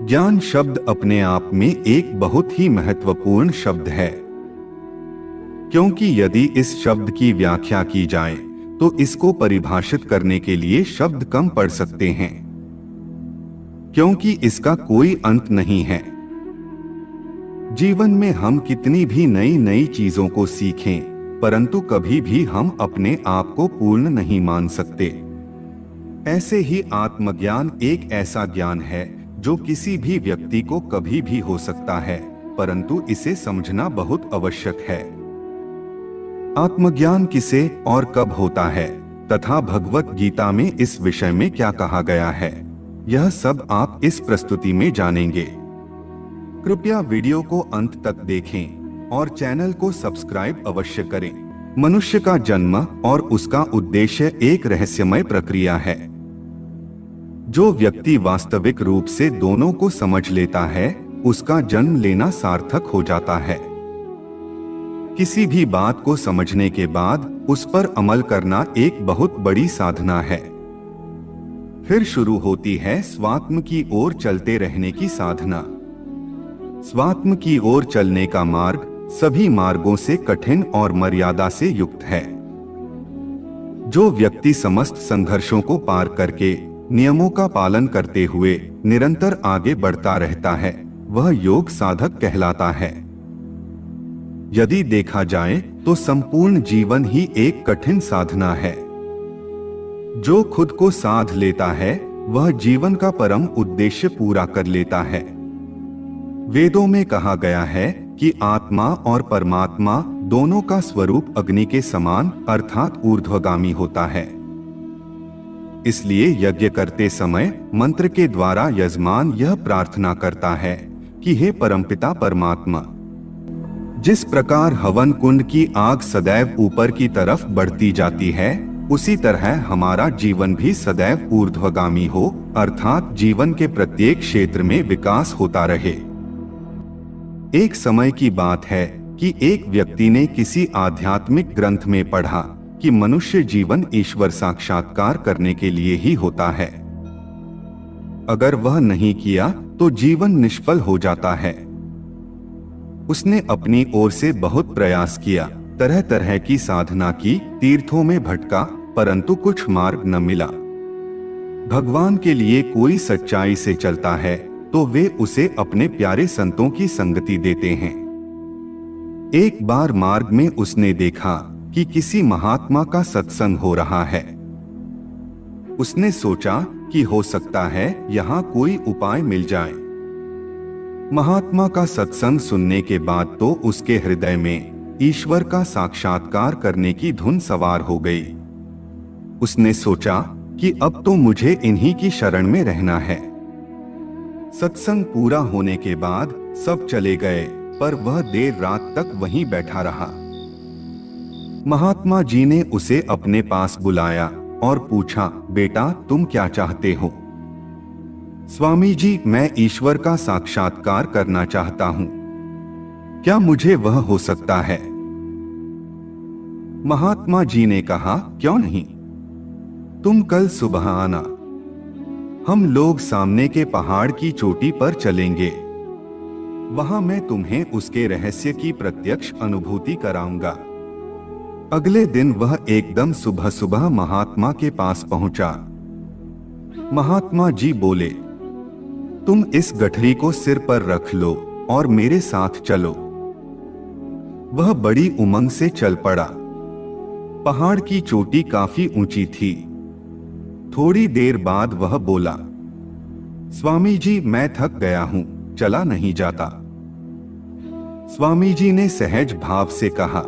ज्ञान शब्द अपने आप में एक बहुत ही महत्वपूर्ण शब्द है, क्योंकि यदि इस शब्द की व्याख्या की जाए तो इसको परिभाषित करने के लिए शब्द कम पड़ सकते हैं, क्योंकि इसका कोई अंत नहीं है। जीवन में हम कितनी भी नई नई चीजों को सीखें, परंतु कभी भी हम अपने आप को पूर्ण नहीं मान सकते। ऐसे ही आत्मज्ञान एक ऐसा ज्ञान है जो किसी भी व्यक्ति को कभी भी हो सकता है, परंतु इसे समझना बहुत आवश्यक है। आत्मज्ञान किसे और कब होता है तथा भगवत गीता में इस विषय में क्या कहा गया है, यह सब आप इस प्रस्तुति में जानेंगे। कृपया वीडियो को अंत तक देखें और चैनल को सब्सक्राइब अवश्य करें। मनुष्य का जन्म और उसका उद्देश्य एक रहस्यमय प्रक्रिया है। जो व्यक्ति वास्तविक रूप से दोनों को समझ लेता है, उसका जन्म लेना सार्थक हो जाता है। किसी भी बात को समझने के बाद उस पर अमल करना एक बहुत बड़ी साधना है। फिर शुरू होती है स्वात्म की ओर चलते रहने की साधना। स्वात्म की ओर चलने का मार्ग सभी मार्गों से कठिन और मर्यादा से युक्त है। जो व्यक्ति समस्त संघर्षों को पार करके नियमों का पालन करते हुए निरंतर आगे बढ़ता रहता है, वह योग साधक कहलाता है। यदि देखा जाए तो संपूर्ण जीवन ही एक कठिन साधना है। जो खुद को साध लेता है, वह जीवन का परम उद्देश्य पूरा कर लेता है। वेदों में कहा गया है कि आत्मा और परमात्मा दोनों का स्वरूप अग्नि के समान अर्थात ऊर्ध्वगामी होता है। इसलिए यज्ञ करते समय मंत्र के द्वारा यजमान यह प्रार्थना करता है कि हे परमपिता परमात्मा, जिस प्रकार हवन कुंड की आग सदैव ऊपर की तरफ बढ़ती जाती है, उसी तरह हमारा जीवन भी सदैव ऊर्ध्वगामी हो, अर्थात जीवन के प्रत्येक क्षेत्र में विकास होता रहे। एक समय की बात है कि एक व्यक्ति ने किसी आध्यात्मिक ग्रंथ में पढ़ा कि मनुष्य जीवन ईश्वर साक्षात्कार करने के लिए ही होता है। अगर वह नहीं किया तो जीवन निष्फल हो जाता है। उसने अपनी ओर से बहुत प्रयास किया, तरह तरह की साधना की, तीर्थों में भटका, परंतु कुछ मार्ग न मिला। भगवान के लिए कोई सच्चाई से चलता है तो वे उसे अपने प्यारे संतों की संगति देते हैं। एक बार मार्ग में उसने देखा कि किसी महात्मा का सत्संग हो रहा है। उसने सोचा कि हो सकता है यहाँ कोई उपाय मिल जाए। महात्मा का सत्संग सुनने के बाद तो उसके हृदय में ईश्वर का साक्षात्कार करने की धुन सवार हो गई। उसने सोचा कि अब तो मुझे इन्हीं की शरण में रहना है। सत्संग पूरा होने के बाद सब चले गए, पर वह देर रात तक वहीं बैठा रहा। महात्मा जी ने उसे अपने पास बुलाया और पूछा, बेटा तुम क्या चाहते हो? स्वामी जी, मैं ईश्वर का साक्षात्कार करना चाहता हूँ। क्या मुझे वह हो सकता है? महात्मा जी ने कहा, क्यों नहीं, तुम कल सुबह आना। हम लोग सामने के पहाड़ की चोटी पर चलेंगे। वहां मैं तुम्हें उसके रहस्य की प्रत्यक्ष अनुभूति कराऊंगा। अगले दिन वह एकदम सुबह सुबह महात्मा के पास पहुंचा। महात्मा जी बोले, तुम इस गठरी को सिर पर रख लो और मेरे साथ चलो। वह बड़ी उमंग से चल पड़ा। पहाड़ की चोटी काफी ऊंची थी। थोड़ी देर बाद वह बोला, स्वामी जी मैं थक गया हूं, चला नहीं जाता। स्वामी जी ने सहज भाव से कहा,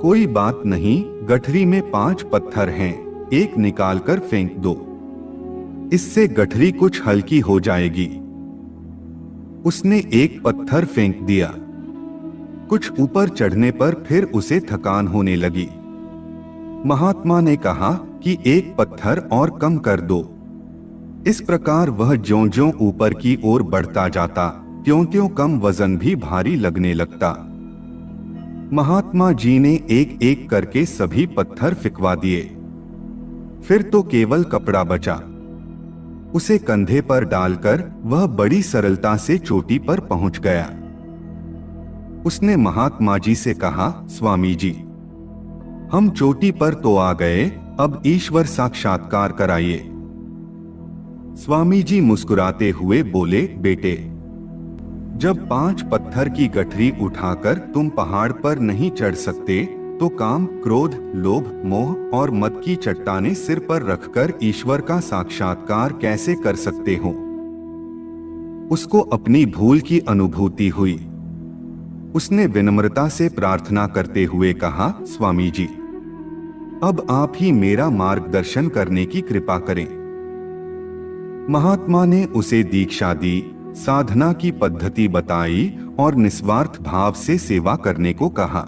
कोई बात नहीं, गठरी में 5 पत्थर हैं, एक निकालकर फेंक दो, इससे गठरी कुछ हल्की हो जाएगी। उसने एक पत्थर फेंक दिया। कुछ ऊपर चढ़ने पर फिर उसे थकान होने लगी। महात्मा ने कहा कि एक पत्थर और कम कर दो। इस प्रकार वह ज्यों-ज्यों ऊपर की ओर बढ़ता जाता, त्यों-त्यों कम वजन भी भारी लगने लगता। महात्मा जी ने एक एक करके सभी पत्थर फिकवा दिए। फिर तो केवल कपड़ा बचा। उसे कंधे पर डालकर वह बड़ी सरलता से चोटी पर पहुंच गया। उसने महात्मा जी से कहा, स्वामी जी, हम चोटी पर तो आ गए, अब ईश्वर साक्षात्कार कराइए। स्वामी जी मुस्कुराते हुए बोले, बेटे, जब 5 पत्थर की गठरी उठाकर तुम पहाड़ पर नहीं चढ़ सकते, तो काम, क्रोध, लोभ, मोह और मद की चट्टानें सिर पर रखकर ईश्वर का साक्षात्कार कैसे कर सकते हो? उसको अपनी भूल की अनुभूति हुई। उसने विनम्रता से प्रार्थना करते हुए कहा, स्वामी जी, अब आप ही मेरा मार्गदर्शन करने की कृपा करें। महात्मा ने उसे दीक्षा दी, साधना की पद्धति बताई और निस्वार्थ भाव से सेवा करने को कहा।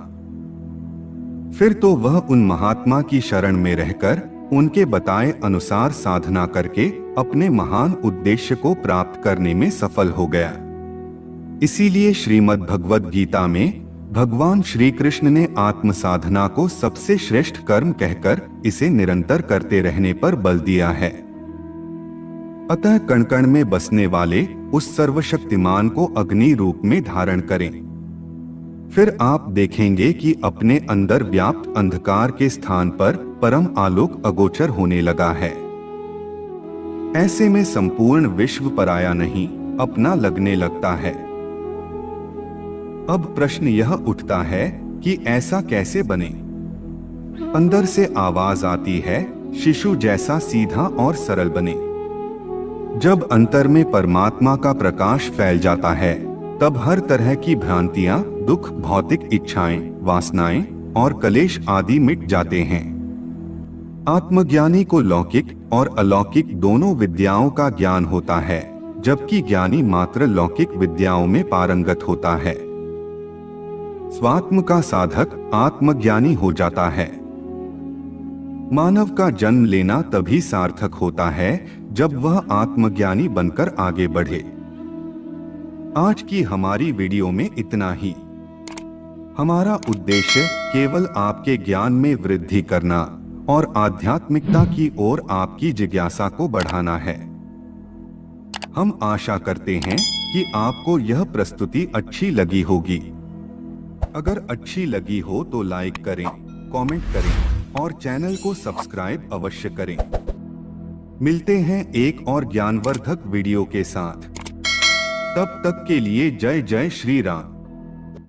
फिर तो वह उन महात्मा की शरण में रहकर उनके बताए अनुसार साधना करके अपने महान उद्देश्य को प्राप्त करने में सफल हो गया। इसीलिए श्रीमद् भगवद गीता में भगवान श्री कृष्ण ने आत्म साधना को सबसे श्रेष्ठ कर्म कहकर इसे निरंतर करते रहने पर बल दिया है। अतः कण कण में बसने वाले उस सर्वशक्तिमान को अग्नि रूप में धारण करें। फिर आप देखेंगे कि अपने अंदर व्याप्त अंधकार के स्थान पर परम आलोक अगोचर होने लगा है। ऐसे में संपूर्ण विश्व पराया नहीं, अपना लगने लगता है। अब प्रश्न यह उठता है कि ऐसा कैसे बने? अंदर से आवाज आती है, शिशु जैसा सीधा और सरल बने। जब अंतर में परमात्मा का प्रकाश फैल जाता है, तब हर तरह की भ्रांतियां, दुख, भौतिक इच्छाएं, वासनाएं और कलेश आदि मिट जाते हैं। आत्मज्ञानी को लौकिक और अलौकिक दोनों विद्याओं का ज्ञान होता है, जबकि ज्ञानी मात्र लौकिक विद्याओं में पारंगत होता है। स्वात्म का साधक आत्मज्ञानी हो जाता है। मानव का जन्म लेना तभी सार्थक होता है जब वह आत्मज्ञानी बनकर आगे बढ़े। आज की हमारी वीडियो में इतना ही। हमारा उद्देश्य केवल आपके ज्ञान में वृद्धि करना और आध्यात्मिकता की ओर आपकी जिज्ञासा को बढ़ाना है। हम आशा करते हैं कि आपको यह प्रस्तुति अच्छी लगी होगी। अगर अच्छी लगी हो तो लाइक करें, कमेंट करें और चैनल को सब्सक्राइब अवश्य करें। मिलते हैं एक और ज्ञानवर्धक वीडियो के साथ। तब तक के लिए जय जय श्री राम।